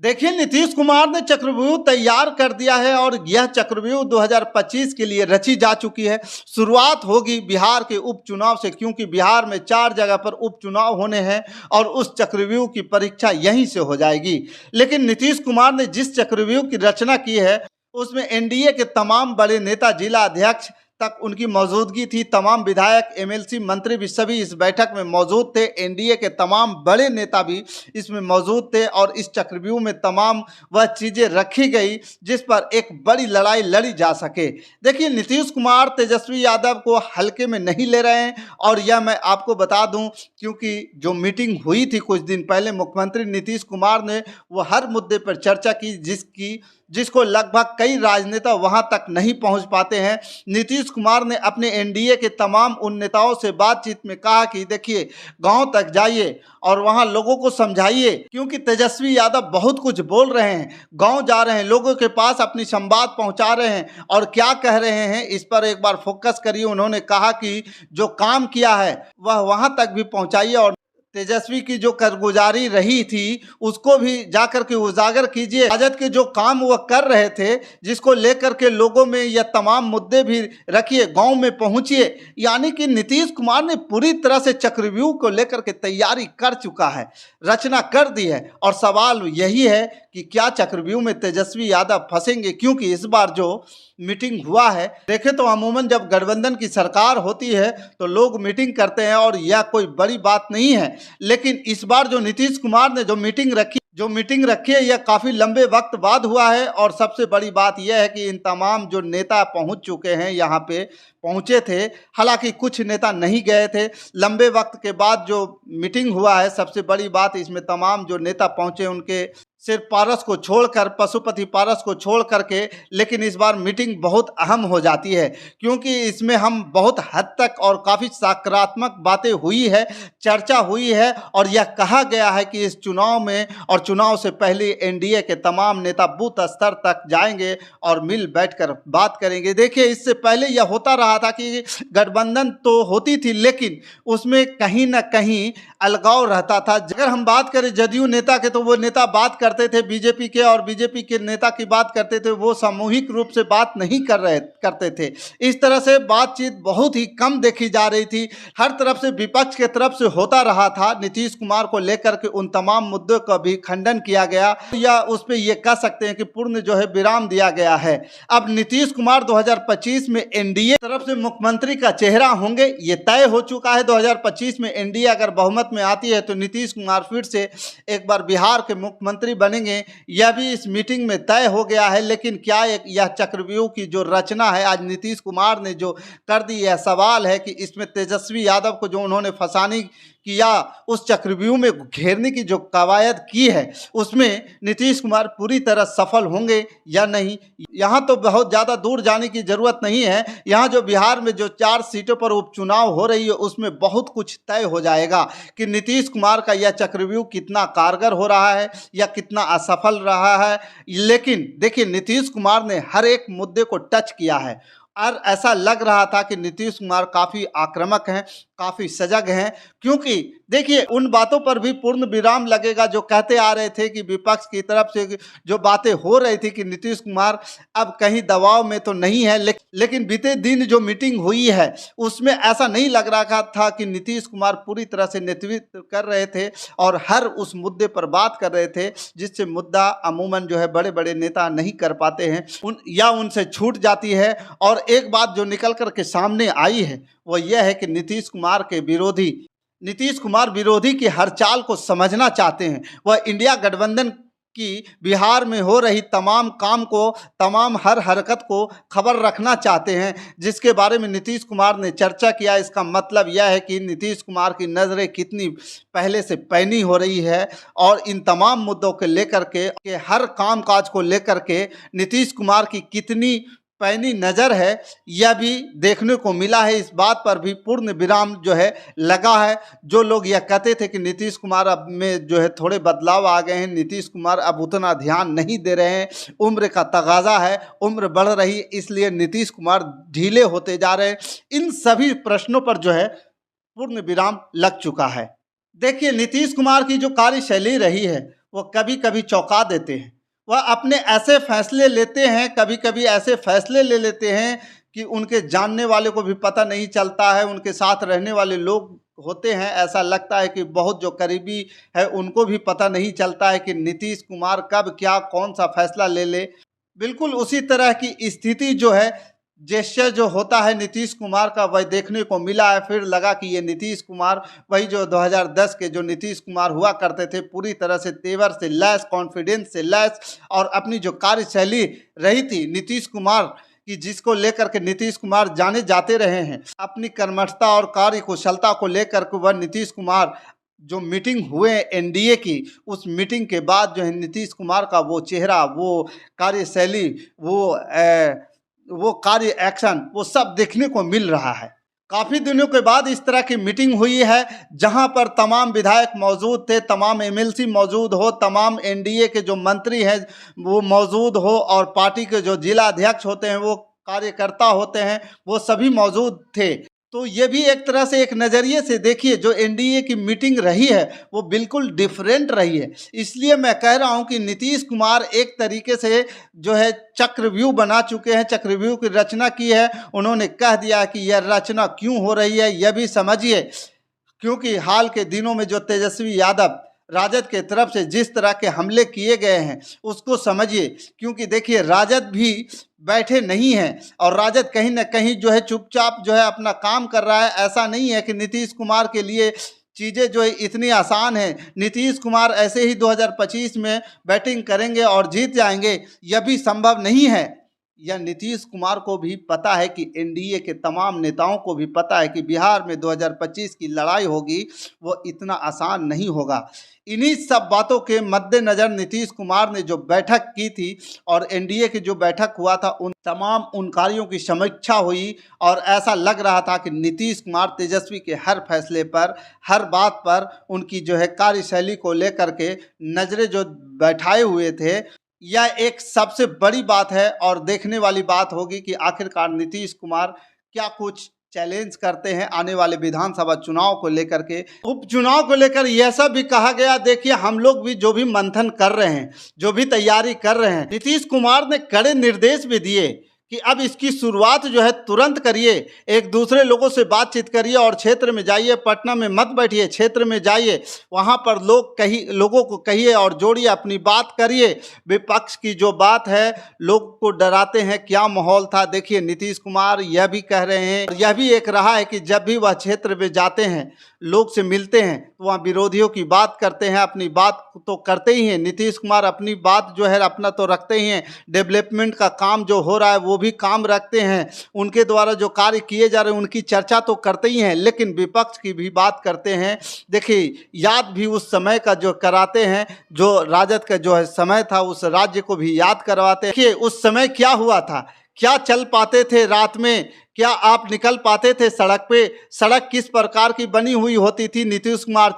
देखिए, नीतीश कुमार ने चक्रव्यूह तैयार कर दिया है और यह चक्रव्यूह 2025 के लिए रची जा चुकी है। शुरुआत होगी बिहार के उपचुनाव से, क्योंकि बिहार में 4 जगह पर उपचुनाव होने हैं और उस चक्रव्यूह की परीक्षा यहीं से हो जाएगी। लेकिन नीतीश कुमार ने जिस चक्रव्यूह की रचना की है, उसमें एनडीए के तमाम बड़े नेता, जिला अध्यक्ष तक उनकी मौजूदगी थी। तमाम विधायक, एमएलसी, मंत्री भी सभी इस बैठक में मौजूद थे। एनडीए के तमाम बड़े नेता भी इसमें मौजूद थे और इस चक्रव्यूह में तमाम वह चीज़ें रखी गई जिस पर एक बड़ी लड़ाई लड़ी जा सके। देखिए, नीतीश कुमार तेजस्वी यादव को हल्के में नहीं ले रहे हैं और यह मैं आपको बता दूं, क्योंकि जो मीटिंग हुई थी कुछ दिन पहले, मुख्यमंत्री नीतीश कुमार ने वो हर मुद्दे पर चर्चा की जिसको लगभग कई राजनेता वहां तक नहीं पहुंच पाते हैं। नीतीश कुमार ने अपने एनडीए के तमाम उन नेताओं से बातचीत में कहा कि देखिए, गांव तक जाइए और वहां लोगों को समझाइए, क्योंकि तेजस्वी यादव बहुत कुछ बोल रहे हैं, गांव जा रहे हैं, लोगों के पास अपनी संवाद पहुंचा रहे हैं और क्या कह रहे हैं इस पर एक बार फोकस करिए। उन्होंने कहा कि जो काम किया है वह वहां तक भी पहुंचाइए और तेजस्वी की जो कारगुजारी रही थी उसको भी जाकर के उजागर कीजिए। राजद के जो काम वह कर रहे थे, जिसको लेकर के लोगों में यह तमाम मुद्दे भी रखिए, गांव में पहुंचिए। यानी कि नीतीश कुमार ने पूरी तरह से चक्रव्यूह को लेकर के तैयारी कर चुका है, रचना कर दी है और सवाल यही है कि क्या चक्रव्यूह में तेजस्वी यादव फंसेंगे। क्योंकि इस बार जो मीटिंग हुआ है, देखे तो अमूमन जब गठबंधन की सरकार होती है तो लोग मीटिंग करते हैं और यह कोई बड़ी बात नहीं है। लेकिन इस बार जो नीतीश कुमार ने जो मीटिंग रखी है, यह काफ़ी लंबे वक्त बाद हुआ है और सबसे बड़ी बात यह है कि इन तमाम जो नेता पहुंच चुके हैं, यहाँ पे पहुंचे थे। हालांकि कुछ नेता नहीं गए थे। लंबे वक्त के बाद जो मीटिंग हुआ है, सबसे बड़ी बात इसमें तमाम जो नेता पहुंचे उनके सिर्फ पारस को छोड़कर, पशुपति पारस को छोड़ करके। लेकिन इस बार मीटिंग बहुत अहम हो जाती है, क्योंकि इसमें हम बहुत हद तक और काफ़ी सकारात्मक बातें हुई है, चर्चा हुई है और यह कहा गया है कि इस चुनाव में और चुनाव से पहले एनडीए के तमाम नेता बूथ स्तर तक जाएंगे और मिल बैठकर बात करेंगे। देखिए, इससे पहले यह होता रहा था कि गठबंधन तो होती थी, लेकिन उसमें कहीं ना कहीं अलगाव रहता था। अगर हम बात करें जदयू नेता के, तो वो नेता बात करते थे बीजेपी के, और बीजेपी के नेता की बात करते थे, वो सामूहिक रूप से बात नहीं करते थे। इस तरह से बातचीत बहुत ही कम देखी जा रही थी। हर तरफ से, विपक्ष के तरफ से होता रहा था। नीतीश कुमार को लेकर के उन तमाम मुद्दों का भी खंडन किया गया, या उस पर यह कह सकते हैं कि पूर्ण जो है विराम दिया गया है। अब नीतीश कुमार 2025 में एनडीए तरफ से मुख्यमंत्री का चेहरा होंगे, ये तय हो चुका है। 2025 में एनडीए अगर बहुमत में आती है तो नीतीश कुमार फिर से एक बार बिहार के मुख्यमंत्री बनेंगे, यह भी इस मीटिंग में तय हो गया है। लेकिन क्या यह चक्रव्यूह की जो रचना है आज नीतीश कुमार ने जो कर दी, यह सवाल है कि इसमें तेजस्वी यादव को जो उन्होंने फंसाने किया, उस चक्रव्यूह में घेरने की जो कवायद की है, उसमें नीतीश कुमार पूरी तरह सफल होंगे या नहीं। यहाँ तो बहुत ज़्यादा दूर जाने की ज़रूरत नहीं है। यहाँ जो बिहार में जो 4 सीटों पर उपचुनाव हो रही है, उसमें बहुत कुछ तय हो जाएगा कि नीतीश कुमार का यह चक्रव्यूह कितना कारगर हो रहा है या कितना असफल रहा है। लेकिन देखिए, नीतीश कुमार ने हर एक मुद्दे को टच किया है और ऐसा लग रहा था कि नीतीश कुमार काफ़ी आक्रामक हैं, काफ़ी सजग हैं। क्योंकि देखिए, उन बातों पर भी पूर्ण विराम लगेगा जो कहते आ रहे थे कि विपक्ष की तरफ से जो बातें हो रही थी कि नीतीश कुमार अब कहीं दबाव में तो नहीं है। लेकिन बीते दिन जो मीटिंग हुई है, उसमें ऐसा नहीं लग रहा था कि नीतीश कुमार पूरी तरह से नेतृत्व कर रहे थे और हर उस मुद्दे पर बात कर रहे थे जिससे मुद्दा अमूमन जो है बड़े बड़े नेता नहीं कर पाते हैं, या उनसे छूट जाती है। और एक बात जो निकल कर के सामने आई है वो यह है कि नीतीश कुमार विरोधी की हर चाल को समझना चाहते हैं। वह इंडिया गठबंधन की बिहार में हो रही तमाम काम को, तमाम हर हरकत को खबर रखना चाहते हैं, जिसके बारे में नीतीश कुमार ने चर्चा किया। इसका मतलब यह है कि नीतीश कुमार की नज़रें कितनी पहले से पैनी हो रही है और इन तमाम मुद्दों को लेकर के, हर कामकाज को लेकर के नीतीश कुमार की कितनी पैनी नज़र है, यह भी देखने को मिला है। इस बात पर भी पूर्ण विराम जो है लगा है। जो लोग यह कहते थे कि नीतीश कुमार अब में जो है थोड़े बदलाव आ गए हैं, नीतीश कुमार अब उतना ध्यान नहीं दे रहे हैं, उम्र का तगाजा है, उम्र बढ़ रही है, इसलिए नीतीश कुमार ढीले होते जा रहे हैं, इन सभी प्रश्नों पर जो है पूर्ण विराम लग चुका है। देखिए, नीतीश कुमार की जो कार्यशैली रही है वो कभी कभी चौंका देते हैं। वह अपने ऐसे फैसले लेते हैं, कभी कभी ऐसे फैसले ले लेते हैं कि उनके जानने वाले को भी पता नहीं चलता है, उनके साथ रहने वाले लोग होते हैं, ऐसा लगता है कि बहुत जो करीबी है उनको भी पता नहीं चलता है कि नीतीश कुमार कब क्या कौन सा फैसला ले ले। बिल्कुल उसी तरह की स्थिति जो है, जेस्चर जो होता है नीतीश कुमार का, वह देखने को मिला है। फिर लगा कि ये नीतीश कुमार वही जो 2010 के जो नीतीश कुमार हुआ करते थे, पूरी तरह से तेवर से लैस, कॉन्फिडेंस से लैस, और अपनी जो कार्यशैली रही थी नीतीश कुमार कि जिसको लेकर के नीतीश कुमार जाने जाते रहे हैं, अपनी कर्मठता और कार्य कुशलता को लेकर के वह नीतीश कुमार जो मीटिंग हुए एनडीए की, उस मीटिंग के बाद जो है नीतीश कुमार का वो चेहरा, वो कार्यशैली, वो कार्य एक्शन, वो सब देखने को मिल रहा है। काफ़ी दिनों के बाद इस तरह की मीटिंग हुई है जहां पर तमाम विधायक मौजूद थे, तमाम एमएलसी मौजूद हो, तमाम एनडीए के जो मंत्री हैं वो मौजूद हो, और पार्टी के जो जिला अध्यक्ष होते हैं, वो कार्यकर्ता होते हैं, वो सभी मौजूद थे। तो ये भी एक तरह से एक नज़रिए से देखिए, जो एनडीए की मीटिंग रही है वो बिल्कुल डिफरेंट रही है। इसलिए मैं कह रहा हूँ कि नीतीश कुमार एक तरीके से जो है चक्रव्यूह बना चुके हैं, चक्रव्यूह की रचना की है। उन्होंने कह दिया कि यह रचना क्यों हो रही है यह भी समझिए, क्योंकि हाल के दिनों में जो तेजस्वी यादव राजद के तरफ से जिस तरह के हमले किए गए हैं उसको समझिए। क्योंकि देखिए, राजद भी बैठे नहीं हैं, और राजद कहीं ना कहीं जो है चुपचाप जो है अपना काम कर रहा है। ऐसा नहीं है कि नीतीश कुमार के लिए चीज़ें जो है इतनी आसान है। नीतीश कुमार ऐसे ही 2025 में बैटिंग करेंगे और जीत जाएंगे, यह भी संभव नहीं है। यह नीतीश कुमार को भी पता है कि एनडीए के तमाम नेताओं को भी पता है कि बिहार में 2025 की लड़ाई होगी, वो इतना आसान नहीं होगा। इन्हीं सब बातों के मद्देनज़र नीतीश कुमार ने जो बैठक की थी और एनडीए की जो बैठक हुआ था, उन तमाम उन कार्यों की समीक्षा हुई, और ऐसा लग रहा था कि नीतीश कुमार तेजस्वी के हर फैसले पर, हर बात पर उनकी जो है कार्यशैली को लेकर के नज़रें जो बैठाए हुए थे। यह एक सबसे बड़ी बात है, और देखने वाली बात होगी कि आखिरकार नीतीश कुमार क्या कुछ चैलेंज करते हैं आने वाले विधानसभा चुनाव को लेकर के। उपचुनाव को लेकर यह सब भी कहा गया। देखिए, हम लोग भी जो भी मंथन कर रहे हैं, जो भी तैयारी कर रहे हैं, नीतीश कुमार ने कड़े निर्देश भी दिए कि अब इसकी शुरुआत जो है तुरंत करिए, एक दूसरे लोगों से बातचीत करिए, और क्षेत्र में जाइए, पटना में मत बैठिए, क्षेत्र में जाइए, वहाँ पर लोगों को कहिए और जोड़िए, अपनी बात करिए। विपक्ष की जो बात है, लोग को डराते हैं, क्या माहौल था। देखिए, नीतीश कुमार यह भी कह रहे हैं, यह भी एक रहा है कि जब भी वह क्षेत्र में जाते हैं, लोग से मिलते हैं, तो वहाँ विरोधियों की बात करते हैं, अपनी बात तो करते ही हैं। नीतीश कुमार अपनी बात जो है अपना तो रखते ही हैं, डेवलपमेंट का काम जो हो रहा है वो भी काम रखते हैं, उनके द्वारा जो कार्य किए जा रहे हैं उनकी चर्चा तो करते ही हैं, लेकिन विपक्ष की भी बात करते हैं। देखिए, याद भी उस समय का जो कराते हैं, जो राजद का जो है समय था, उस राज्य को भी याद करवाते हैं। देखिए, उस समय क्या हुआ था, क्या चल पाते थे रात में, क्या आप निकल पाते थे सड़क पे, सड़क किस प्रकार की बनी हुई होती थी। नीतीश कुमार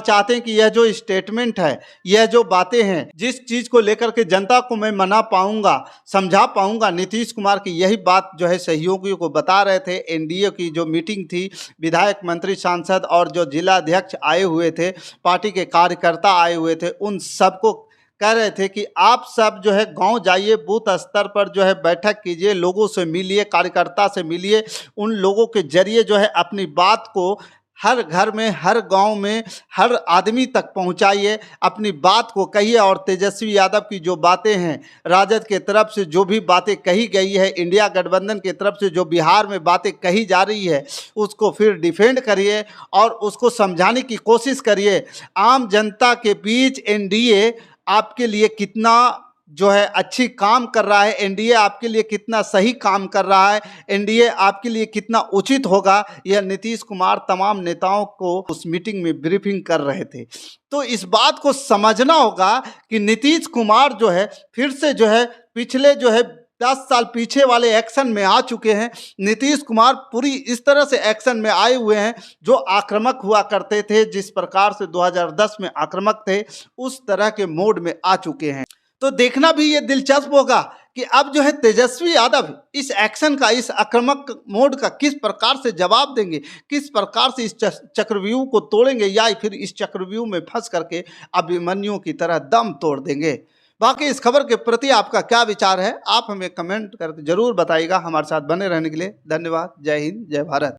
चाहते हैं कि यह जो स्टेटमेंट है, यह जो बातें हैं, जिस चीज को लेकर के जनता को मैं मना पाऊंगा, समझा पाऊंगा, नीतीश कुमार की यही बात जो है सहयोगियों को बता रहे थे। एनडीए की जो मीटिंग थी, विधायक, मंत्री, सांसद और जो जिला अध्यक्ष आए हुए थे, पार्टी के कार्यकर्ता आए हुए थे, उन सबको कह रहे थे कि आप सब जो है गांव जाइए, बूथ स्तर पर जो है बैठक कीजिए, लोगों से मिलिए, कार्यकर्ता से मिलिए, उन लोगों के जरिए जो है अपनी बात को हर घर में, हर गांव में, हर आदमी तक पहुंचाइए, अपनी बात को कहिए। और तेजस्वी यादव की जो बातें हैं, राजद के तरफ से जो भी बातें कही गई है, इंडिया गठबंधन की तरफ से जो बिहार में बातें कही जा रही है, उसको फिर डिफेंड करिए और उसको समझाने की कोशिश करिए। आम जनता के बीच एनडीए आपके लिए कितना जो है अच्छी काम कर रहा है, एनडीए आपके लिए कितना सही काम कर रहा है, एनडीए आपके लिए कितना उचित होगा, यह नीतीश कुमार तमाम नेताओं को उस मीटिंग में ब्रीफिंग कर रहे थे। तो इस बात को समझना होगा कि नीतीश कुमार जो है फिर से जो है पिछले जो है 10 साल पीछे वाले एक्शन में आ चुके हैं। नीतीश कुमार पूरी इस तरह से एक्शन में आए हुए हैं, जो आक्रामक हुआ करते थे, जिस प्रकार से 2010 में आक्रामक थे, उस तरह के मोड में आ चुके हैं। तो देखना भी ये दिलचस्प होगा कि अब जो है तेजस्वी यादव इस एक्शन का, इस आक्रामक मोड का किस प्रकार से जवाब देंगे, किस प्रकार से इस चक्रव्यूह को तोड़ेंगे, या फिर इस चक्रव्यूह में फंस करके अभिमन्यु की तरह दम तोड़ देंगे। बाकी इस खबर के प्रति आपका क्या विचार है, आप हमें कमेंट करके जरूर बताइएगा। हमारे साथ बने रहने के लिए धन्यवाद। जय हिंद, जय भारत।